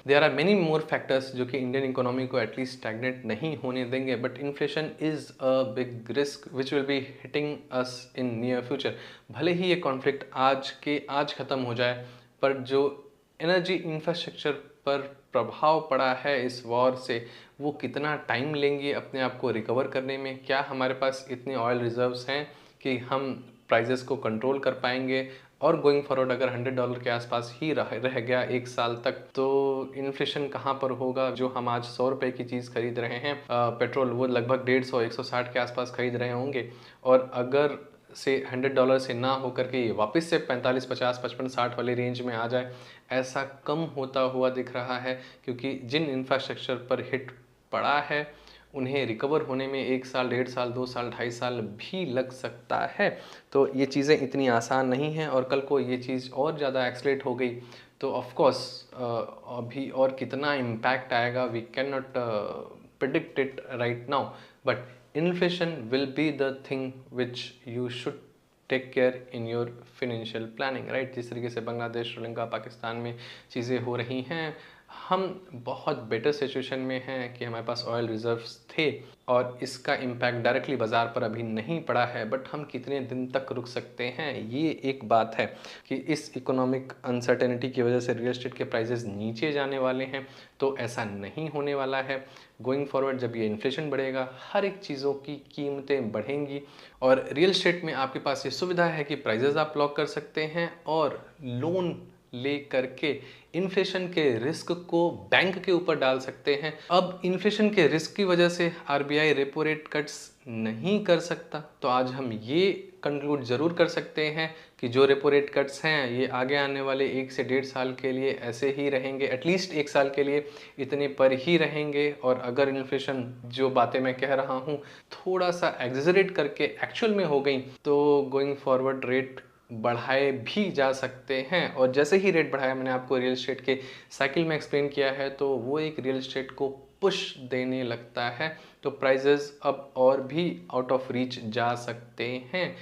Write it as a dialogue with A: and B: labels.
A: There are many more factors जो कि Indian economy को एटलीस्ट स्टैग्नेट नहीं होने देंगे, but inflation is a big risk which will be hitting us in near future. भले ही ये कॉन्फ्लिक्ट आज ख़त्म हो जाए, पर जो एनर्जी इंफ्रास्ट्रक्चर पर प्रभाव पड़ा है इस वॉर से, वो कितना टाइम लेंगे अपने आप को रिकवर करने में। क्या हमारे पास इतने ऑयल रिजर्व्स हैं कि हम प्राइजेस को कंट्रोल कर पाएंगे? और गोइंग फॉरवर्ड अगर $100 के आसपास ही रह गया एक साल तक, तो इन्फ्लेशन कहाँ पर होगा? जो हम आज ₹100 की चीज़ खरीद रहे हैं, पेट्रोल, वो लगभग 150-160 के आसपास खरीद रहे होंगे। और अगर से $100 से ना होकर के ये वापस से 45, 50, 55, 60 वाली रेंज में आ जाए, ऐसा कम होता हुआ दिख रहा है। क्योंकि जिन इंफ्रास्ट्रक्चर पर हिट पड़ा है, उन्हें रिकवर होने में 1 साल, 1.5 साल, 2 साल, 2.5 साल भी लग सकता है। तो ये चीज़ें इतनी आसान नहीं हैं, और कल को ये चीज़ और ज़्यादा एक्सलेट हो गई तो ऑफ कोर्स अभी और कितना इम्पैक्ट आएगा, we can not predict it right now. But inflation will be the thing which you should take care in your financial planning, right. जिस तरीके से बांग्लादेश, श्रीलंका, पाकिस्तान में चीज़ें हो रही हैं, हम बहुत बेटर सिचुएशन में हैं कि हमारे पास ऑयल रिजर्व्स थे और इसका इम्पैक्ट डायरेक्टली बाज़ार पर अभी नहीं पड़ा है। बट हम कितने दिन तक रुक सकते हैं, ये एक बात है कि इस इकोनॉमिक अनसर्टेनिटी की वजह से रियल एस्टेट के प्राइसेस नीचे जाने वाले हैं, तो ऐसा नहीं होने वाला है। गोइंग फॉरवर्ड जब ये इन्फ्लेशन बढ़ेगा, हर एक चीज़ों की कीमतें बढ़ेंगी, और रियल एस्टेट में आपके पास ये सुविधा है कि प्राइजेस आप लॉक कर सकते हैं और लोन ले करके इन्फ्लेशन के रिस्क को बैंक के ऊपर डाल सकते हैं। अब इन्फ्लेशन के रिस्क की वजह से आरबीआई रेपो रेट कट्स नहीं कर सकता, तो आज हम ये कंक्लूड जरूर कर सकते हैं कि जो रेपो रेट कट्स हैं ये आगे आने वाले 1 से 1.5 साल के लिए ऐसे ही रहेंगे, एटलीस्ट 1 साल के लिए इतने पर ही रहेंगे। और अगर इन्फ्लेशन, जो बातें मैं कह रहा हूँ, थोड़ा सा एग्जरेट करके एक्चुअल में हो गई, तो गोइंग फॉरवर्ड रेट बढ़ाए भी जा सकते हैं। और जैसे ही रेट बढ़ाया, मैंने आपको रियल एस्टेट के साइकिल में एक्सप्लेन किया है, तो वो एक रियल एस्टेट को पुश देने लगता है, तो प्राइजेस अब और भी आउट ऑफ रीच जा सकते हैं।